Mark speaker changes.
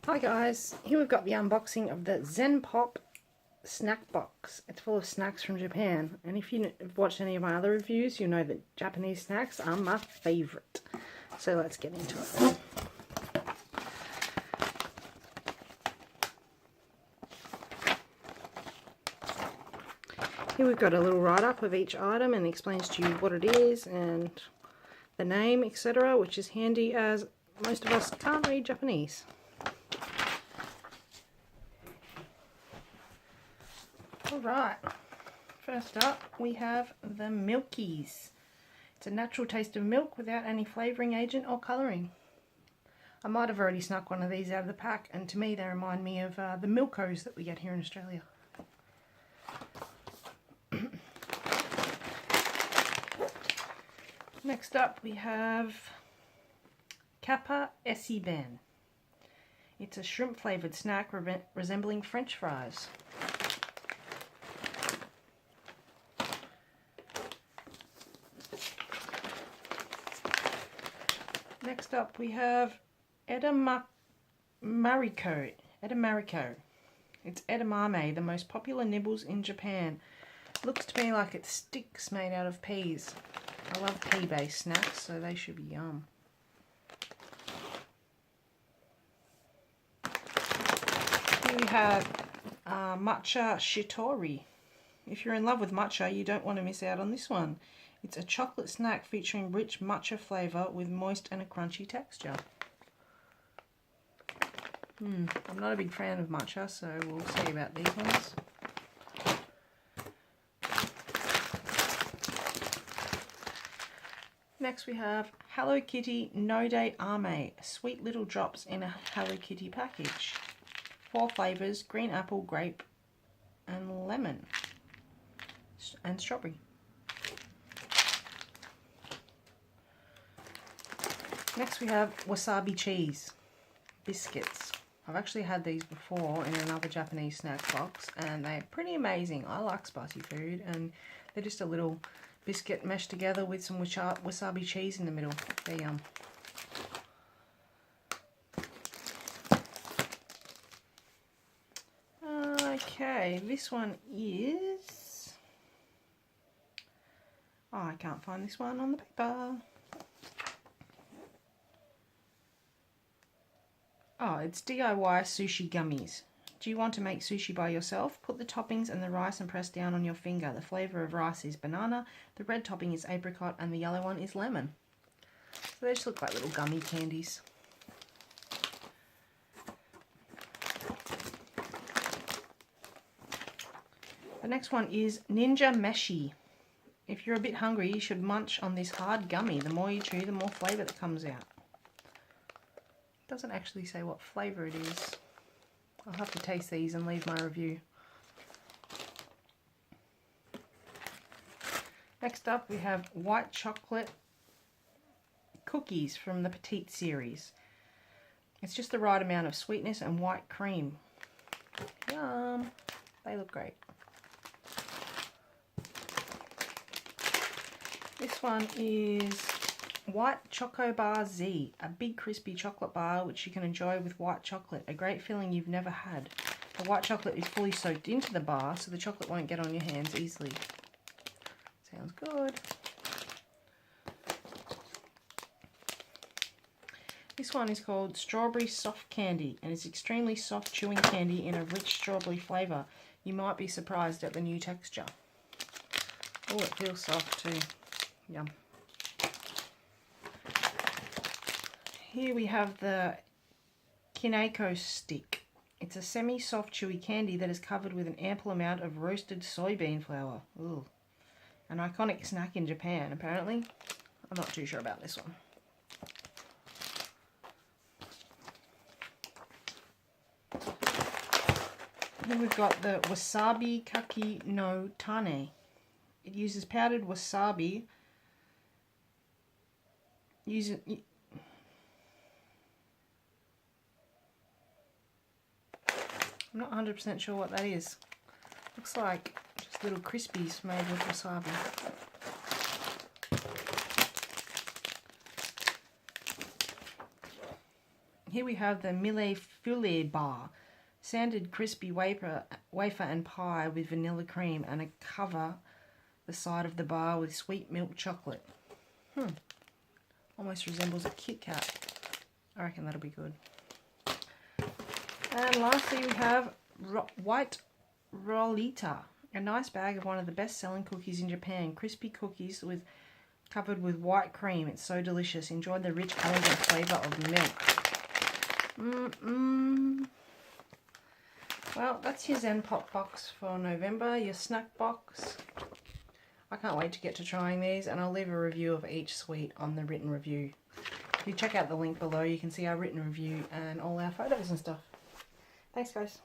Speaker 1: Hi guys, here we've got the unboxing of the Zen Pop snack box. It's full of snacks from Japan, and if you've watched any of my other reviews, you know that Japanese snacks are my favourite. So let's get into it. Here we've got a little write-up of each item and explains to you what it is and the name, etc., which is handy as most of us can't read Japanese. Alright, first up we have the Milkies. It's a natural taste of milk without any flavouring agent or colouring. I might have already snuck one of these out of the pack, and to me they remind me of the Milkos that we get here in Australia. Next up we have Kappa Essiben. It's a shrimp flavoured snack resembling French fries. Next up we have Edamarico. It's edamame, the most popular nibbles in Japan. Looks to me like it's sticks made out of peas. I love pea-based snacks, so they should be yum. Here we have Matcha Shitori. If you're in love with matcha, you don't want to miss out on this one. It's a chocolate snack featuring rich matcha flavour with moist and a crunchy texture. I'm not a big fan of matcha, so we'll see about these ones. Next we have Hello Kitty Node Ame, sweet little drops in a Hello Kitty package. 4 flavours: green apple, grape and lemon and strawberry. Next we have wasabi cheese biscuits. I've actually had these before in another Japanese snack box and they're pretty amazing. I like spicy food, and they're just a little biscuit meshed together with some wasabi cheese in the middle. They're yum. Okay, this one is... oh, I can't find this one on the paper. Oh, it's DIY sushi gummies. Do you want to make sushi by yourself? Put the toppings and the rice and press down on your finger. The flavour of rice is banana, the red topping is apricot, and the yellow one is lemon. So they just look like little gummy candies. The next one is Ninja Meshi. If you're a bit hungry, you should munch on this hard gummy. The more you chew, the more flavour that comes out. Doesn't actually say what flavour it is. I'll have to taste these and leave my review. Next up we have white chocolate cookies from the Petite series. It's just the right amount of sweetness and white cream. Yum! They look great. This one is White Choco Bar Z, a big crispy chocolate bar which you can enjoy with white chocolate, a great feeling you've never had. The white chocolate is fully soaked into the bar, so the chocolate won't get on your hands easily. Sounds good. This one is called Strawberry Soft Candy, and it's extremely soft chewing candy in a rich strawberry flavour. You might be surprised at the new texture. Oh, it feels soft too. Yum. Here we have the Kineko stick. It's a semi-soft chewy candy that is covered with an ample amount of roasted soybean flour. Ooh. An iconic snack in Japan, apparently. I'm not too sure about this one. Here we've got the Wasabi Kaki no Tane. It uses powdered wasabi. I'm not 100% sure what that is. Looks like just little crispies made with wasabi. Here we have the Mille Feuillet bar. Sanded crispy wafer and pie with vanilla cream, and a cover the side of the bar with sweet milk chocolate. Almost resembles a Kit Kat. I reckon that'll be good. And lastly we have White Rollita. A nice bag of one of the best-selling cookies in Japan. Crispy cookies covered with white cream. It's so delicious. Enjoy the rich, elegant flavour of milk. Well, that's your Zen Pop box for November, your snack box. I can't wait to get to trying these, and I'll leave a review of each sweet on the written review. If you check out the link below, you can see our written review and all our photos and stuff. Thanks, guys.